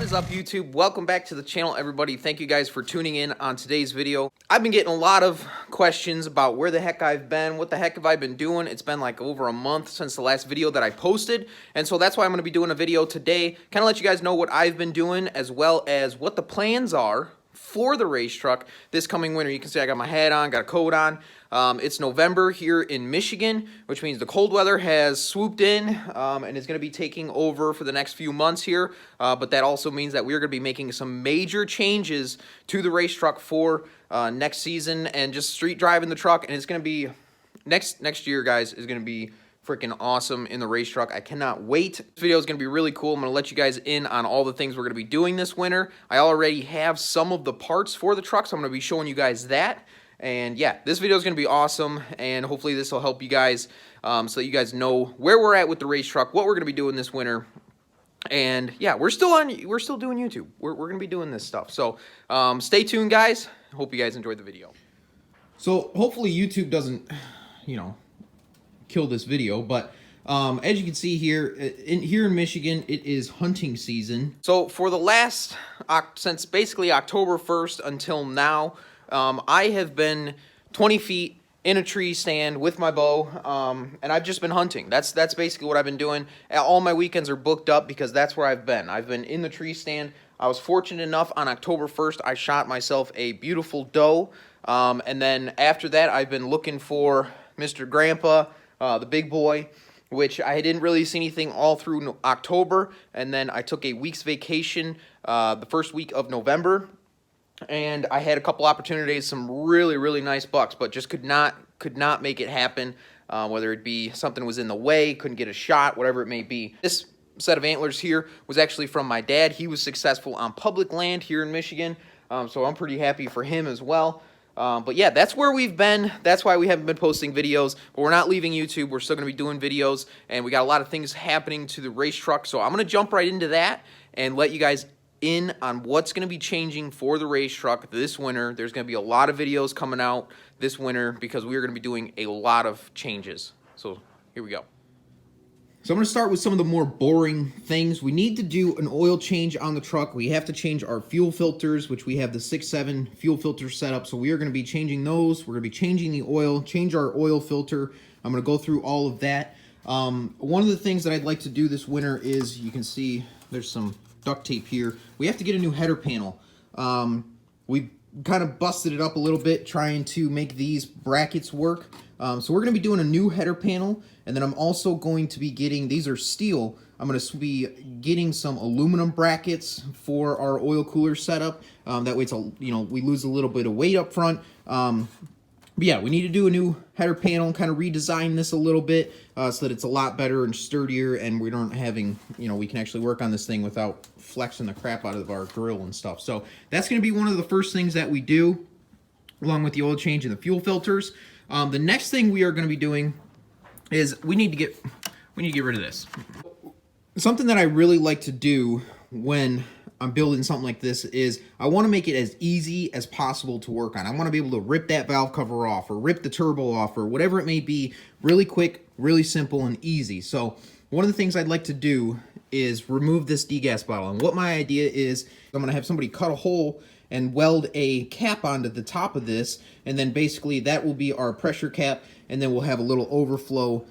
is up, YouTube? Welcome back to the channel, everybody. Thank you guys for tuning in on today's video. I've been getting a lot of questions about where the heck I've been, what the heck have I been doing. It's been like over a month since the last video that I posted, and so that's why I'm going to be doing a video today, kind of let you guys know what I've been doing as well as what the plans are for the race truck this coming winter. You can see I got my hat on, got a coat on. It's November here in Michigan, which means the cold weather has swooped in and is going to be taking over for the next few months here. But that also means that we're going to be making some major changes to the race truck for next season and just street driving the truck. And it's going to be next year, guys, is going to be freaking awesome in the race truck. I cannot wait. This video is going to be really cool. I'm going to let you guys in on all the things we're going to be doing this winter. I already have some of the parts for the truck, so I'm going to be showing you guys that. And yeah, this video is going to be awesome, and hopefully this will help you guys so that you guys know where we're at with the race truck, what we're going to be doing this winter. And yeah, we're still doing YouTube. We're going to be doing this stuff. So stay tuned, guys. Hope you guys enjoyed the video. So hopefully YouTube doesn't, kill this video, but as you can see here in Michigan, it is hunting season. So for the last since basically October 1st until now, I have been 20 feet in a tree stand with my bow, and I've just been hunting. That's basically what I've been doing. All my weekends are booked up because that's where I've been. I've been in the tree stand. I was fortunate enough on October 1st, I shot myself a beautiful doe, and then after that, I've been looking for Mr. Grandpa, the big boy, which I didn't really see anything all through October, and then I took a week's vacation the first week of November, and I had a couple opportunities, some really nice bucks, but just could not make it happen, whether it be something was in the way, couldn't get a shot, whatever it may be. This set of antlers here was actually from my dad. He was successful on public land here in Michigan, so I'm pretty happy for him as well. But yeah, that's where we've been. That's why we haven't been posting videos, but we're not leaving YouTube. We're still going to be doing videos, and we got a lot of things happening to the race truck. So I'm going to jump right into that and let you guys in on what's going to be changing for the race truck this winter. There's going to be a lot of videos coming out this winter because we're going to be doing a lot of changes. So here we go. So I'm going to start with some of the more boring things. We need to do an oil change on the truck. We have to change our fuel filters, which we have the 6.7 fuel filter set up. So we are going to be changing those. We're going to be changing the oil, change our oil filter. I'm going to go through all of that. One of the things that I'd like to do this winter is, you can see there's some duct tape here. We have to get a new header panel. We kind of busted it up a little bit trying to make these brackets work. So we're going to be doing a new header panel, and then I'm also going to be getting, these are steel, I'm going to be getting some aluminum brackets for our oil cooler setup. That way it's we lose a little bit of weight up front. But yeah, we need to do a new header panel, kind of redesign this a little bit so that it's a lot better and sturdier, and we don't having, we can actually work on this thing without flexing the crap out of our grill and stuff. So that's going to be one of the first things that we do, along with the oil change and the fuel filters. The next thing we are going to be doing is we need to get rid of this. Something that I really like to do when I'm building something like this is I want to make it as easy as possible to work on. I want to be able to rip that valve cover off or rip the turbo off or whatever it may be, really quick, really simple, and easy. So one of the things I'd like to do is remove this degas bottle. And what my idea is, I'm going to have somebody cut a hole and weld a cap onto the top of this, and then basically that will be our pressure cap, and then we'll have a little overflow,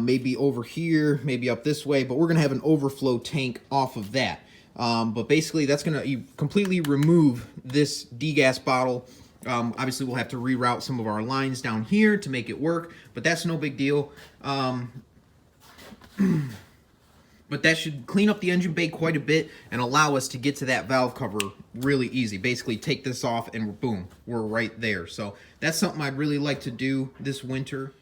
maybe over here, maybe up this way, but we're going to have an overflow tank off of that. But basically that's going to completely remove this degas bottle. Obviously we'll have to reroute some of our lines down here to make it work, but that's no big deal. But that should clean up the engine bay quite a bit and allow us to get to that valve cover really easy. Basically take this off and boom, we're right there. So that's something I'd really like to do this winter.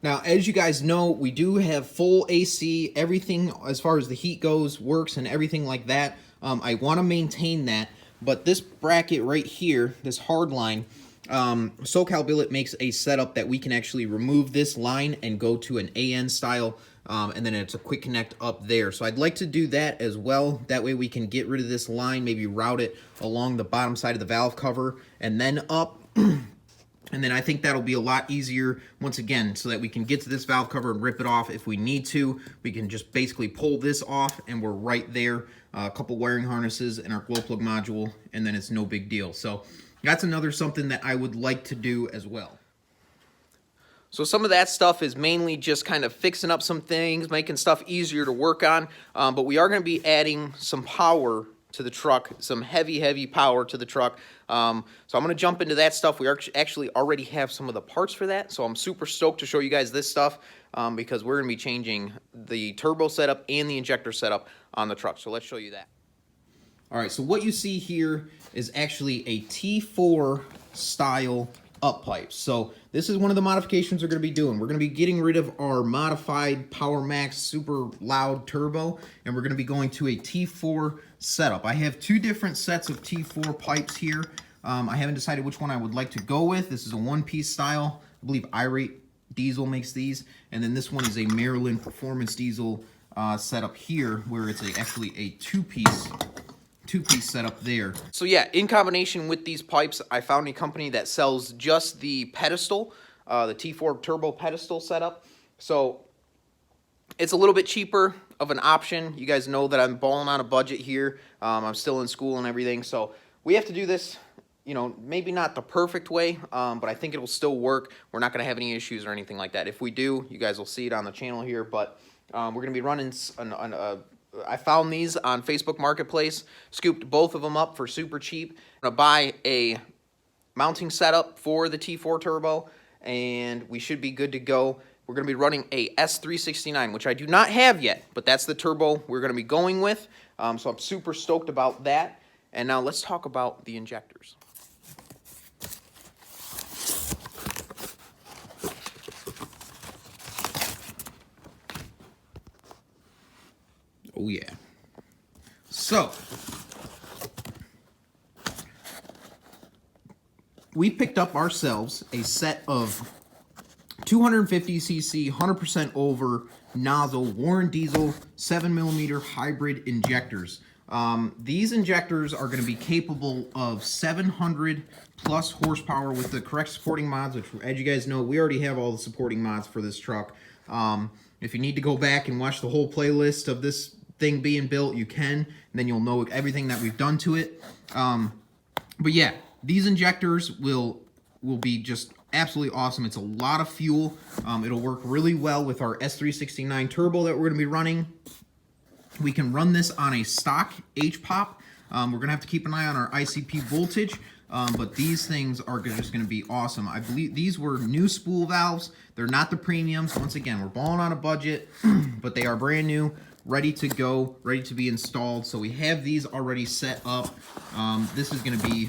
Now, as you guys know, we do have full AC. Everything as far as the heat goes works and everything like that. I want to maintain that, but this bracket right here, this hard line, SoCal Billet makes a setup that we can actually remove this line and go to an AN style, and then it's a quick connect up there. So I'd like to do that as well. That way we can get rid of this line, maybe route it along the bottom side of the valve cover and then up. And then I think that'll be a lot easier, once again, so that we can get to this valve cover and rip it off if we need to. We can just basically pull this off and we're right there. A couple wiring harnesses and our glow plug module, and then it's no big deal. So that's another something that I would like to do as well. So some of that stuff is mainly just kind of fixing up some things, making stuff easier to work on. But we are going to be adding some power to the truck, some heavy power to the truck. So I'm going to jump into that stuff. We actually already have some of the parts for that. So I'm super stoked to show you guys this stuff because we're going to be changing the turbo setup and the injector setup on the truck. So let's show you that. All right, so what you see here is actually a T4 style up pipe. So this is one of the modifications we're going to be doing. We're going to be getting rid of our modified Power Max super loud turbo, and we're going to be going to a T4 setup. I have two different sets of T4 pipes here. I haven't decided which one I would like to go with. This is a one-piece style. I believe Irate Diesel makes these, and then this one is a Maryland Performance Diesel setup here, where it's actually a two-piece setup there. So yeah, in combination with these pipes, I found a company that sells just the pedestal, the T4 turbo pedestal setup. So it's a little bit cheaper of an option. You guys know that I'm balling on a budget here. I'm still in school and everything, so we have to do this, you know, maybe not the perfect way, but I think it will still work. We're not going to have any issues or anything like that. If we do, you guys will see it on the channel here, but we're going to be running I found these on Facebook Marketplace, scooped both of them up for super cheap. I'm going to buy a mounting setup for the T4 turbo, and we should be good to go. We're going to be running a S369, which I do not have yet, but that's the turbo we're going to be going with. So I'm super stoked about that. And now let's talk about the injectors. Oh yeah. So we picked up ourselves a set of 250cc 100% over nozzle Warren Diesel 7mm hybrid injectors. These injectors are going to be capable of 700 plus horsepower with the correct supporting mods, which, as you guys know, we already have all the supporting mods for this truck. If you need to go back and watch the whole playlist of this thing being built, you can, and then you'll know everything that we've done to it. But yeah, these injectors will be just absolutely awesome. It's a lot of fuel. It'll work really well with our S369 turbo that we're going to be running. We can run this on a stock H-pop. We're going to have to keep an eye on our ICP voltage, but these things are just going to be awesome. I believe these were new spool valves. They're not the premiums. Once again, we're balling on a budget, but they are brand new, ready to go, ready to be installed. So we have these already set up. This is going to be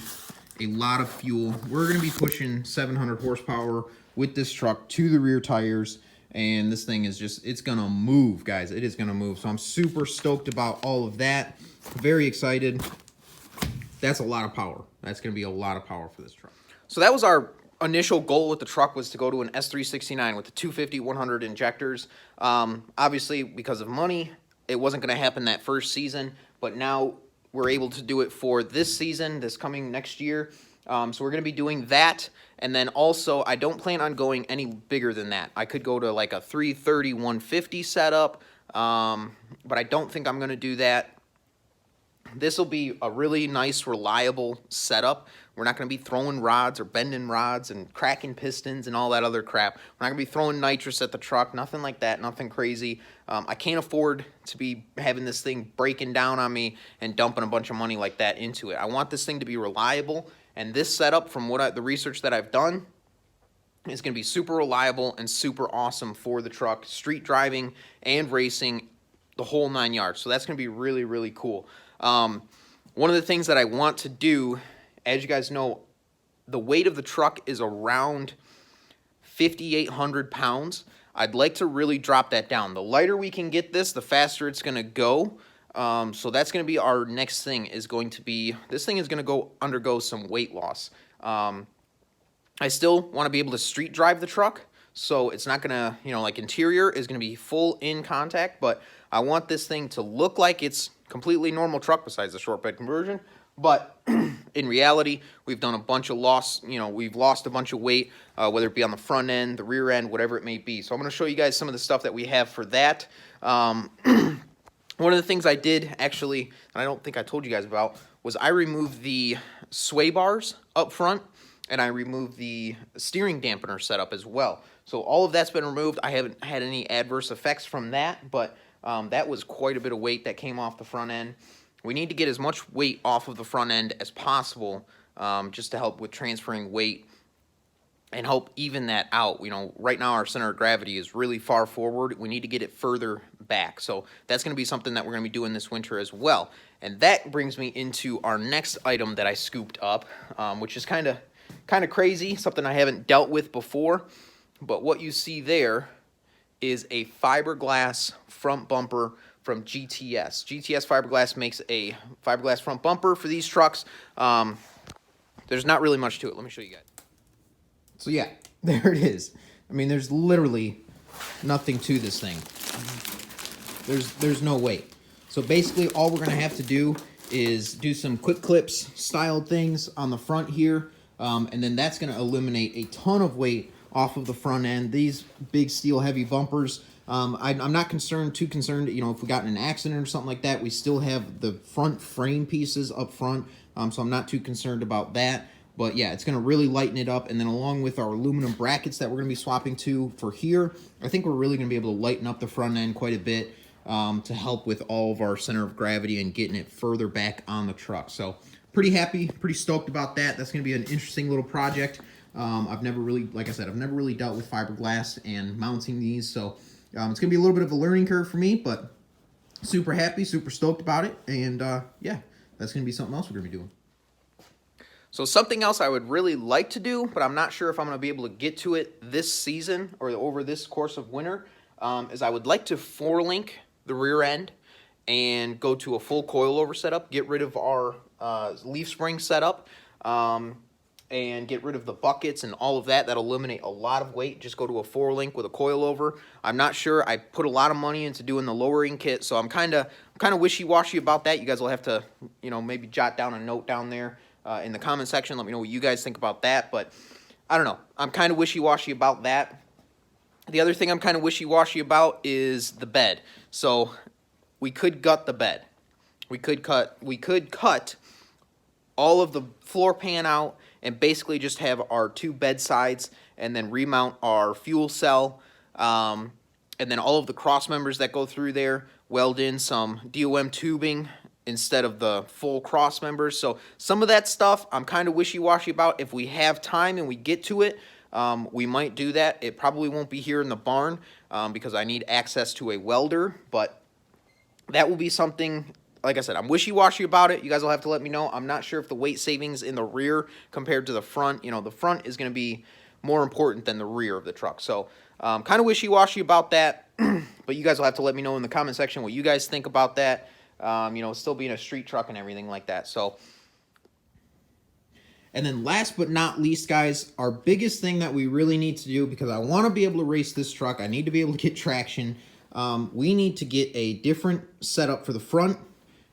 a lot of fuel. We're going to be pushing 700 horsepower with this truck to the rear tires, and this thing is just, it's going to move, guys. It is going to move. So I'm super stoked about all of that. Very excited. That's a lot of power. That's going to be a lot of power for this truck. So that was our initial goal with the truck, was to go to an S369 with the 250-100 injectors. Obviously, because of money, it wasn't going to happen that first season, but now we're able to do it for this season, this coming next year. So we're going to be doing that. And then also, I don't plan on going any bigger than that. I could go to like a 330-150 setup, but I don't think I'm going to do that. This will be a really nice, reliable setup. We're not going to be throwing rods or bending rods and cracking pistons and all that other crap. We're not going to be throwing nitrous at the truck, nothing like that, nothing crazy. I can't afford to be having this thing breaking down on me and dumping a bunch of money like that into it. I want this thing to be reliable, and this setup, from the research that I've done, is going to be super reliable and super awesome for the truck, street driving and racing, the whole 9 yards. So that's going to be really, really cool. One of the things that I want to do, as you guys know, the weight of the truck is around 5,800 pounds. I'd like to really drop that down. The lighter we can get this, the faster it's going to go. So that's going to be our next thing, is going to be, this thing is going to undergo some weight loss. I still want to be able to street drive the truck, so it's not going to, you know, like interior is going to be full in contact, but I want this thing to look like it's completely normal truck besides the short bed conversion, but In reality, we've done a bunch of we've lost a bunch of weight, whether it be on the front end, the rear end, whatever it may be. So I'm going to show you guys some of the stuff that we have for that. One of the things I did, actually, and I don't think I told you guys about, was I removed the sway bars up front, and I removed the steering dampener setup as well. So all of that's been removed. I haven't had any adverse effects from that, but that was quite a bit of weight that came off the front end. We need to get as much weight off of the front end as possible, just to help with transferring weight and help even that out. You know, right now our center of gravity is really far forward. We need to get it further back. So that's going to be something that we're going to be doing this winter as well. And that brings me into our next item that I scooped up, which is kind of crazy, something I haven't dealt with before. But what you see there is a fiberglass front bumper from GTS. GTS Fiberglass makes a fiberglass front bumper for these trucks. There's not really much to it. Let me show you guys. So yeah, there it is. I mean, there's literally nothing to this thing. There's no weight. So basically all we're gonna have to do is do some quick clips styled things on the front here, and then that's gonna eliminate a ton of weight off of the front end. These big steel heavy bumpers, I'm not too concerned, you know, if we got in an accident or something like that, we still have the front frame pieces up front, so I'm not too concerned about that. But yeah, it's going to really lighten it up, and then along with our aluminum brackets that we're going to be swapping to for here, I think we're really going to be able to lighten up the front end quite a bit, to help with all of our center of gravity and getting it further back on the truck. So pretty happy, pretty stoked about that. That's going to be an interesting little project. I've never really, like I said, I've never really dealt with fiberglass and mounting these, so it's going to be a little bit of a learning curve for me, but super happy, super stoked about it, and yeah, that's going to be something else we're going to be doing. So something else I would really like to do, but I'm not sure if I'm going to be able to get to it this season or over this course of winter, is I would like to 4-link the rear end and go to a full coilover setup, get rid of our leaf spring setup, and get rid of the buckets and all of that. That'll eliminate a lot of weight. Just go to a 4-link with a coilover. I'm not sure. I put a lot of money into doing the lowering kit, so I'm kind of wishy-washy about that. You guys will have to, you know, maybe jot down a note down there in the comment section. Let me know what you guys think about that. But I don't know. I'm kind of wishy-washy about that. The other thing I'm kind of wishy-washy about is the bed. So we could gut the bed. We could cut all of the floor pan out and basically just have our 2 bed sides, and then remount our fuel cell, and then all of the cross members that go through there, weld in some DOM tubing instead of the full cross members. So some of that stuff I'm kind of wishy-washy about. If we have time and we get to it, we might do that. It probably won't be here in the barn, because I need access to a welder, but that will be something. Like I said, I'm wishy-washy about it. You guys will have to let me know. I'm not sure if the weight savings in the rear compared to the front, you know, the front is going to be more important than the rear of the truck. So kind of wishy-washy about that, but you guys will have to let me know in the comment section what you guys think about that, you know, still being a street truck and everything like that. So, and then last but not least, guys, our biggest thing that we really need to do, because I want to be able to race this truck, I need to be able to get traction, we need to get a different setup for the front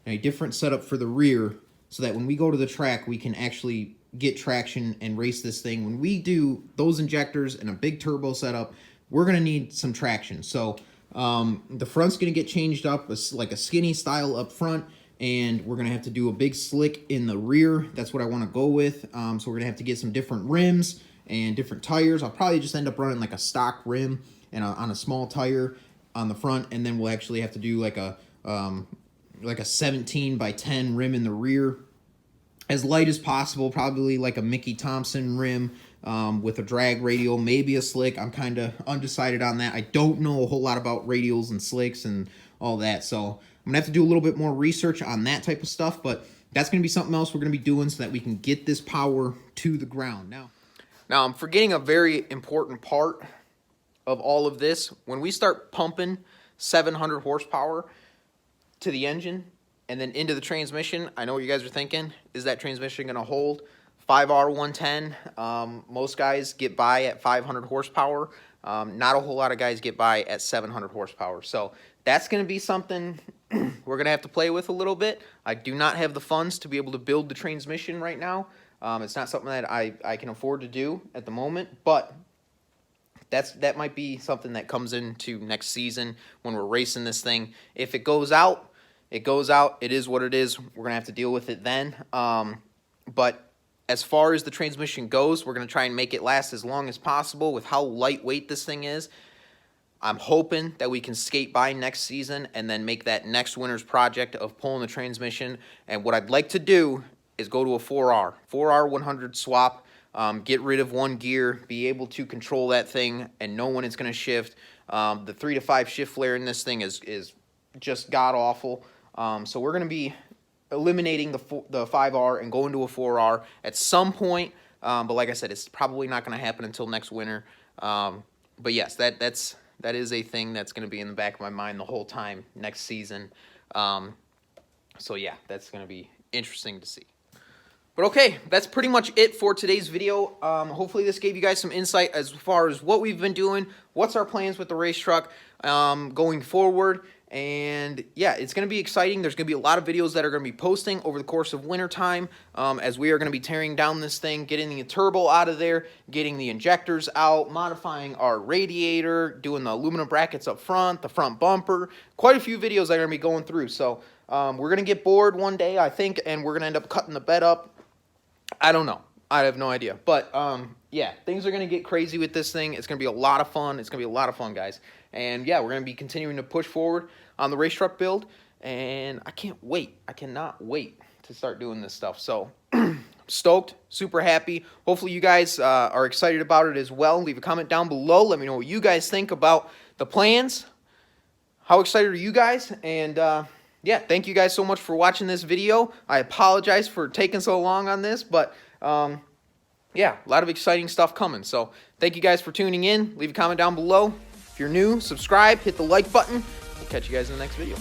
and a different setup for the rear, so that when we go to the track, we can actually get traction and race this thing. When we do those injectors and a big turbo setup, we're going to need some traction. So the front's going to get changed up, like a skinny style up front, and we're going to have to do a big slick in the rear. That's what I want to go with. So we're going to have to get some different rims and different tires. I'll probably just end up running like a stock rim and on a small tire on the front, and then we'll actually have to do like a 17 by 10 rim in the rear, as light as possible, probably like a Mickey Thompson rim with a drag radial, maybe a slick. I'm kind of undecided on that. I don't know a whole lot about radials and slicks and all that, so I'm gonna have to do a little bit more research on that type of stuff, but that's gonna be something else we're gonna be doing so that we can get this power to the ground. Now I'm forgetting a very important part of all of this. When we start pumping 700 horsepower to the engine and then into the transmission, I know what you guys are thinking. Is that transmission going to hold? 5R110. Most guys get by at 500 horsepower. Not a whole lot of guys get by at 700 horsepower. So that's going to be something we're going to have to play with a little bit. I do not have the funds to be able to build the transmission right now. It's not something that I can afford to do at the moment, but that might be something that comes into next season when we're racing this thing. If it goes out, it goes out. It is what it is. We're going to have to deal with it then. But as far as the transmission goes, we're going to try and make it last as long as possible with how lightweight this thing is. I'm hoping that we can skate by next season and then make that next winter's project of pulling the transmission. And what I'd like to do is go to a 4R 100 swap, get rid of one gear, be able to control that thing and know when it's going to shift. The 3 to 5 shift flare in this thing is just god-awful. So we're going to be eliminating the 5R and going to a 4R at some point. But like I said, it's probably not going to happen until next winter. But yes, that is a thing that's going to be in the back of my mind the whole time next season. So yeah, that's going to be interesting to see. But okay, that's pretty much it for today's video. Hopefully this gave you guys some insight as far as what we've been doing, what's our plans with the race truck going forward. And yeah, it's going to be exciting. There's going to be a lot of videos that are going to be posting over the course of winter time as we are going to be tearing down this thing, getting the turbo out of there, getting the injectors out, modifying our radiator, doing the aluminum brackets up front, the front bumper. Quite a few videos that are going to be going through. So we're going to get bored one day, I think, and we're going to end up cutting the bed up. I don't know. I have no idea. But yeah, things are going to get crazy with this thing. It's going to be a lot of fun. It's going to be a lot of fun, guys. And yeah, we're going to be continuing to push forward on the race truck build. And I can't wait. I cannot wait to start doing this stuff. So stoked, super happy. Hopefully you guys are excited about it as well. Leave a comment down below. Let me know what you guys think about the plans. How excited are you guys? And yeah, thank you guys so much for watching this video. I apologize for taking so long on this, but yeah, a lot of exciting stuff coming. So thank you guys for tuning in. Leave a comment down below. If you're new, subscribe, hit the like button. We'll catch you guys in the next video.